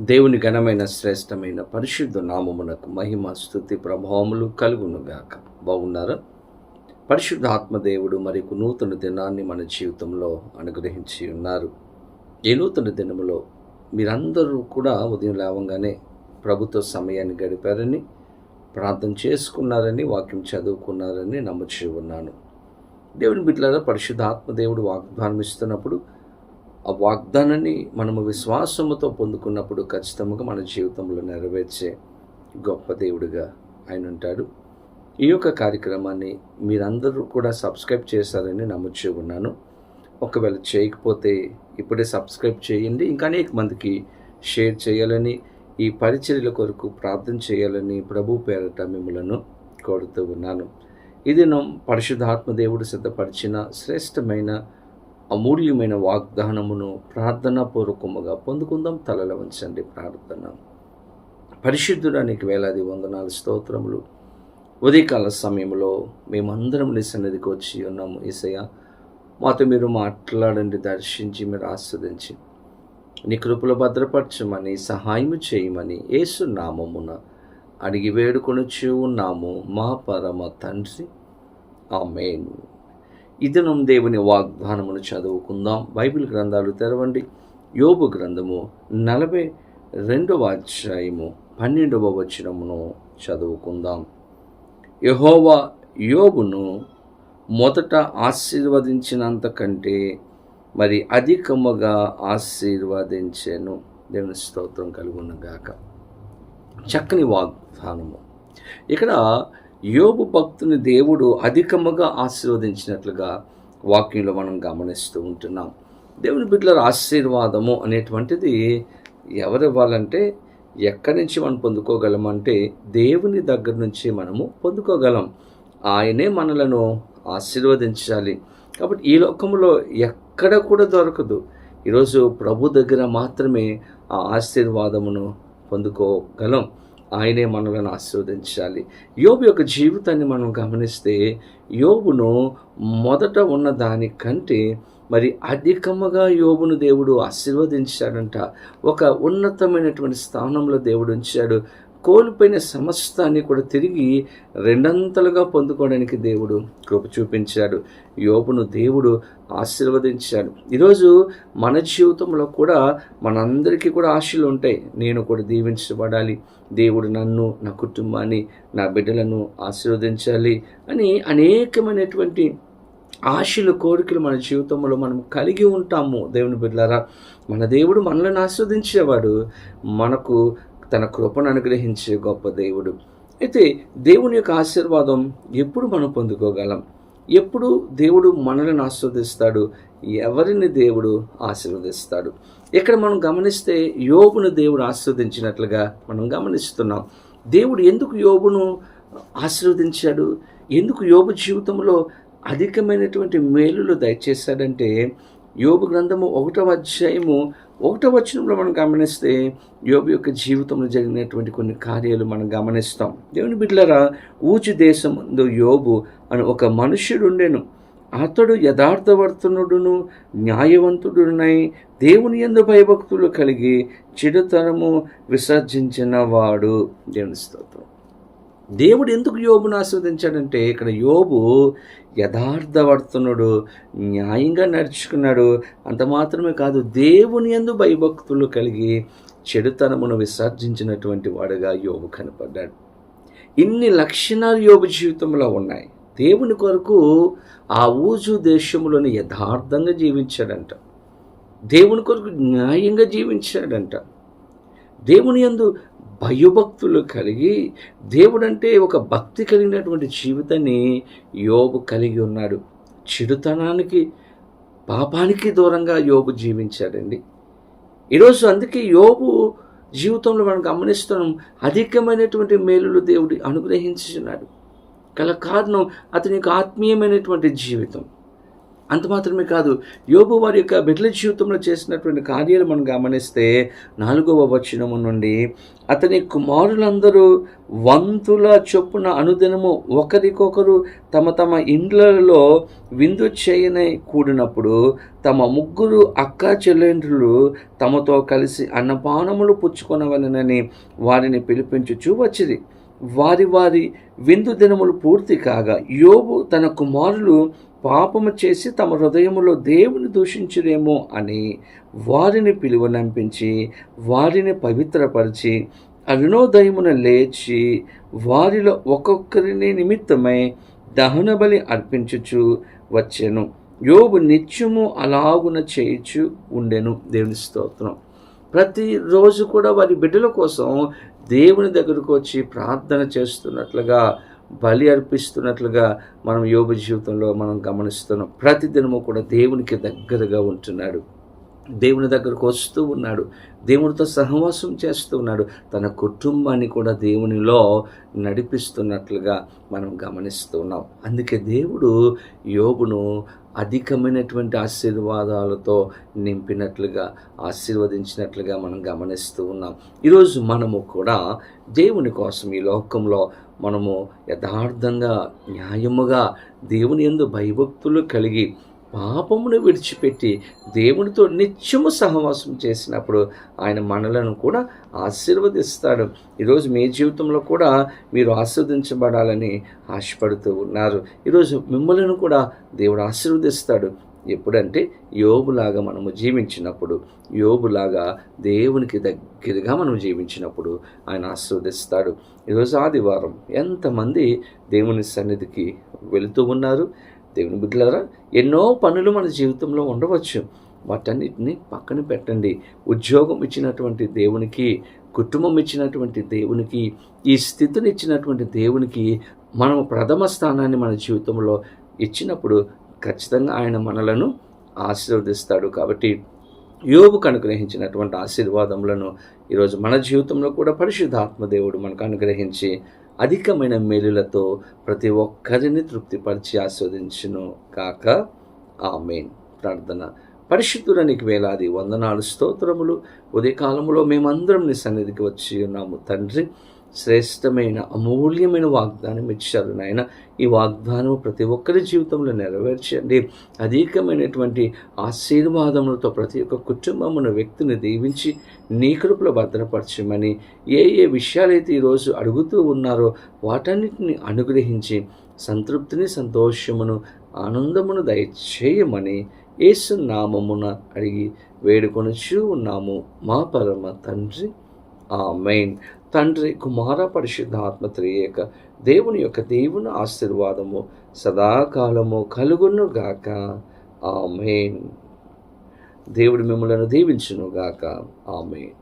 దేవుని ఘనమైన శ్రేష్టమైన పరిశుద్ధ నామమునకు మహిమ స్తుతి ప్రభావములు కలుగునుగాక. బాగున్నారా? పరిశుద్ధ ఆత్మదేవుడు మరి నూతన దినాన్ని మన జీవితంలో అనుగ్రహించి ఉన్నారు. ఈ నూతన దినములో మీరందరూ కూడా ఉదయం లేవగానే ప్రభుత్వ సమయాన్ని గడిపారని, ప్రార్థన చేసుకున్నారని, వాక్యం చదువుకున్నారని నమ్ముచి ఉన్నాను. దేవుని బిడ్డలారా, పరిశుద్ధ ఆత్మదేవుడు వాగ్దానం ఇస్తున్నప్పుడు ఆ వాగ్దానాన్ని మనము విశ్వాసముతో పొందుకున్నప్పుడు ఖచ్చితంగా మన జీవితంలో నెరవేర్చే గొప్ప దేవుడిగా ఆయన ఉంటాడు. ఈ యొక్క కార్యక్రమాన్ని మీరందరూ కూడా సబ్స్క్రైబ్ చేశారని నమ్ముచూ ఉన్నాను. ఒకవేళ చేయకపోతే ఇప్పుడే సబ్స్క్రైబ్ చేయండి. ఇంకా అనేక మందికి షేర్ చేయాలని, ఈ పరిచర్యల కొరకు ప్రార్థన చేయాలని ప్రభు పేరట మిమ్మలను కోరుతూ ఉన్నాను. ఇది పరిశుద్ధాత్మదేవుడు సిద్ధపరిచిన శ్రేష్టమైన అమూల్యమైన వాగ్దానమును ప్రార్థనాపూర్వకముగా పొందుకుందాం. తలలో ఉంచండి ప్రార్థన. పరిశుద్ధుడానికి వేలాది వందనాలు, స్తోత్రములు. ఉదయకాల సమయంలో మేమందరం నీ సన్నిధికి వచ్చి ఉన్నాము. యేసయ్య, మాతో మీరు మాట్లాడండి, దర్శించి మీరు ఆస్వాదించి నీ కృపలో భద్రపరచమని, సహాయం చేయమని యేసు నామమున అడిగి వేడుకొనుచు ఉన్నాము మా పరమ తండ్రి, ఆమేన్. ఇదినం దేవుని వాగ్దానమును చదువుకుందాం. బైబిల్ గ్రంథాలు తెరవండి. యోబు గ్రంథము 42వ అధ్యాయము 12వ వచనమును చదువుకుందాం. యెహోవా యోబును మొదట ఆశీర్వదించినంత కంటే మరి అధికముగా ఆశీర్వదించెను. దేవుని స్తోత్రం కలుగునుగాక. చక్కని వాగ్దానము. ఇక్కడ యోబు భక్తుని దేవుడు అధికముగా ఆశీర్వదించినట్లుగా వాక్యంలో మనం గమనిస్తూ ఉంటున్నాం. దేవుని బిడ్డల ఆశీర్వాదము అనేటువంటిది ఎవరు ఇవ్వాలంటే, ఎక్కడి నుంచి మనం పొందుకోగలమంటే దేవుని దగ్గర నుంచి మనము పొందుకోగలం. ఆయనే మనలను ఆశీర్వదించాలి. కాబట్టి ఈ లోకంలో ఎక్కడ కూడా దొరకదు. ఈరోజు ప్రభు దగ్గర మాత్రమే ఆ ఆశీర్వాదమును పొందుకోగలం. ఆయనే మనలను ఆశీర్వదించాలి. యోబు యొక్క జీవితాన్ని మనం గమనిస్తే, యోబును మొదట ఉన్న దానికంటే మరి అధికముగా యోబును దేవుడు ఆశీర్వదించాడంట. ఒక ఉన్నతమైనటువంటి స్థానంలో దేవుడు ఉంచాడు. కోల్పోయిన సమస్తాన్ని కూడా తిరిగి రెండంతలుగా పొందుకోవడానికి దేవుడు కృప చూపించాడు. యోబును దేవుడు ఆశీర్వదించాడు. ఈరోజు మన జీవితంలో కూడా మనందరికీ కూడా ఆశలు ఉంటాయి. నేను కూడా దీవించబడాలి, దేవుడు నన్ను, నా కుటుంబాన్ని, నా బిడ్డలను ఆశీర్వదించాలి అని అనేకమైనటువంటి ఆశలు, కోరికలు మన జీవితంలో మనం కలిగి ఉంటాము. దేవుని బిడ్డలారా, మన దేవుడు మనల్ని ఆశీర్వదించేవాడు, మనకు తన కృపను అనుగ్రహించే గొప్ప దేవుడు. అయితే దేవుని యొక్క ఆశీర్వాదం ఎప్పుడు మనం పొందుకోగలం? ఎప్పుడు దేవుడు మనల్ని ఆశీర్వదిస్తాడు? ఎవరిని దేవుడు ఆశీర్వదిస్తాడు? ఇక్కడ మనం గమనిస్తే యోబును దేవుడు ఆశీర్వదించినట్లుగా మనం గమనిస్తున్నాం. దేవుడు ఎందుకు యోబును ఆశీర్వదించాడు? ఎందుకు యోబు జీవితంలో అధికమైనటువంటి మేలులు దయచేశాడంటే, యోబు గ్రంథము 1వ అధ్యాయము 1వ వచనంలో మనం గమనిస్తే యోబు యొక్క జీవితంలో జరిగినటువంటి కొన్ని కార్యాలు మనం గమనిస్తాం. దేవుని బిడ్డలారా, ఊజు దేశమందు యోబు అని ఒక మనుష్యుడు ఉండెను. అతడు యథార్థవర్తనుడును న్యాయవంతుడునై దేవుని యందు భయభక్తులు కలిగి చెడుతనము విసర్జించిన వాడు. దేవుని స్తోత్రం. దేవుడు ఎందుకు యోబును ఆశీర్వదించాడంటే, ఇక్కడ యోబు యథార్థవర్తనుడు, న్యాయంగా నడుచుకున్నాడు. అంత మాత్రమే కాదు, దేవుని యందు భయభక్తులు కలిగి చెడుతనమును విసర్జించినటువంటి వాడుగా యోబు కనపడ్డాడు. ఇన్ని లక్షణాలు యోబు జీవితంలో ఉన్నాయి. దేవుని కొరకు ఆ ఊజు దేశంలోని యథార్థంగా జీవించాడంట. దేవుని కొరకు న్యాయంగా జీవించాడంట. దేవుని యందు భయభక్తులు కలిగి, దేవుడంటే ఒక భక్తి కలిగినటువంటి జీవితాన్ని యోబు కలిగి ఉన్నాడు. చెడుతనానికి, పాపానికి దూరంగా యోబు జీవించాడండి. ఈరోజు అందుకే యోబు జీవితంలో మనం గమనిస్తున్నాం, అధికమైనటువంటి మేలులు దేవుడు అనుగ్రహించున్నాడు. గల కారణం అతని యొక్క ఆత్మీయమైనటువంటి జీవితం. అంత మాత్రమే కాదు, యోబు వారి యొక్క బిడ్డల జీవితంలో చేసినటువంటి కార్యాలు మనం గమనిస్తే 4వ వచనము నుండి, అతని కుమారులందరూ వంతుల చొప్పున అనుదినము ఒకరికొకరు తమ తమ ఇండ్లలో విందు చేయనై కూడినప్పుడు తమ ముగ్గురు అక్కా చెల్లెండ్రులు తమతో కలిసి అన్నపానములు పుచ్చుకొనవలెనని వారిని పిలిపించుచూ వచ్చిరి. వారి వారి విందు దినములు పూర్తి కాగా యోబు తన కుమారులు పాపము చేసి తమ హృదయములో దేవుని దూషించురేమో అని వారిని పిలువనంపించి వారిని పవిత్రపరిచి అరుణోదయమున లేచి వారిలో ఒక్కొక్కరిని నిమిత్తమై దహన బలి అర్పించుచు వచ్చెను. యోబు నిత్యము అలాగున చేయుచు ఉండెను. దేవుని స్తోత్రం. ప్రతిరోజు కూడా వారి బిడ్డల కోసం దేవుని దగ్గరకు వచ్చి ప్రార్థన చేస్తున్నట్లుగా, బలి అర్పిస్తున్నట్లుగా మనం యోబు జీవితంలో మనం గమనిస్తున్నాం. ప్రతిదినము కూడా దేవునికి దగ్గరగా ఉంటున్నాడు, దేవుని దగ్గరకు వస్తూ ఉన్నాడు, దేవునితో సహవాసం చేస్తూ ఉన్నాడు, తన కుటుంబాన్ని కూడా దేవునిలో నడిపిస్తున్నట్లుగా మనం గమనిస్తున్నాం. అందుకే దేవుడు యోబును అధికమైనటువంటి ఆశీర్వాదాలతో నింపినట్లుగా, ఆశీర్వదించినట్లుగా మనం గమనిస్తూ ఉన్నాం. ఈరోజు మనము కూడా దేవుని కోసం ఈ లోకంలో మనము యథార్థంగా, న్యాయముగా, దేవుని యందు భయభక్తులు కలిగి పాపమును విడిచిపెట్టి దేవునితో నిత్యము సహవాసం చేసినప్పుడు ఆయన మనలను కూడా ఆశీర్వదిస్తాడు. ఈరోజు మీ జీవితంలో కూడా మీరు ఆశీర్వదించబడాలని ఆశపడుతూ ఉన్నారు. ఈరోజు మిమ్మల్ని కూడా దేవుడు ఆశీర్వదిస్తాడు. ఎప్పుడంటే యోబులాగా మనము జీవించినప్పుడు, యోబులాగా దేవునికి దగ్గరగా మనం జీవించినప్పుడు ఆయన ఆశీర్వదిస్తాడు. ఈరోజు ఆదివారం ఎంతమంది దేవుని సన్నిధికి వెళుతూ ఉన్నారు? దేవుని బిడ్డలారా, ఎన్నో పనులు మన జీవితంలో ఉండవచ్చు. వాటన్నిటిని పక్కన పెట్టండి. ఉద్యోగం ఇచ్చినటువంటి దేవునికి, కుటుంబం ఇచ్చినటువంటి దేవునికి, ఈ స్థితిని ఇచ్చినటువంటి దేవునికి మనం ప్రథమ స్థానాన్ని మన జీవితంలో ఇచ్చినప్పుడు ఖచ్చితంగా ఆయన మనలను ఆశీర్వదిస్తాడు. కాబట్టి యోబుకు అనుగ్రహించినటువంటి ఆశీర్వాదములను ఈరోజు మన జీవితంలో కూడా పరిశుద్ధాత్మ దేవుడు మనకు అనుగ్రహించి అధికమైన మేలులతో ప్రతి ఒక్కరిని తృప్తిపరిచి ఆస్వాదించును కాక. ఆమేన్. ప్రార్థన. పరిశుద్ధుడా, నీకు వేలాది వందనాలు, స్తోత్రములు. ఉదయకాలంలో మేమందరం నీ సన్నిధికి వచ్చి ఉన్నాము తండ్రి. శ్రేష్టమైన అమూల్యమైన వాగ్దానం ఇచ్చారు నాయన. ఈ వాగ్దానం ప్రతి ఒక్కరి జీవితంలో నెరవేర్చండి. అధికమైనటువంటి ఆశీర్వాదములతో ప్రతి ఒక్క కుటుంబమును, వ్యక్తిని దీవించి నీ కృపలో భద్రపరచమని, ఏ ఏ విషయాలైతే ఈరోజు అడుగుతూ ఉన్నారో వాటన్నిటిని అనుగ్రహించి సంతృప్తిని, సంతోషమును, ఆనందమును దయచేయమని యేసు నామమున అడిగి వేడుకొనుచూ ఉన్నాము మా పరమ తండ్రి. ఆమేన్. తండ్రి, కుమార, పరిశుద్ధాత్మ త్రియేక దేవుని యొక్క దేవుని ఆశీర్వాదము సదాకాలము కలుగును గాక. ఆమేన్. దేవుడు మిమ్మలను దీవించును గాక. ఆమేన్.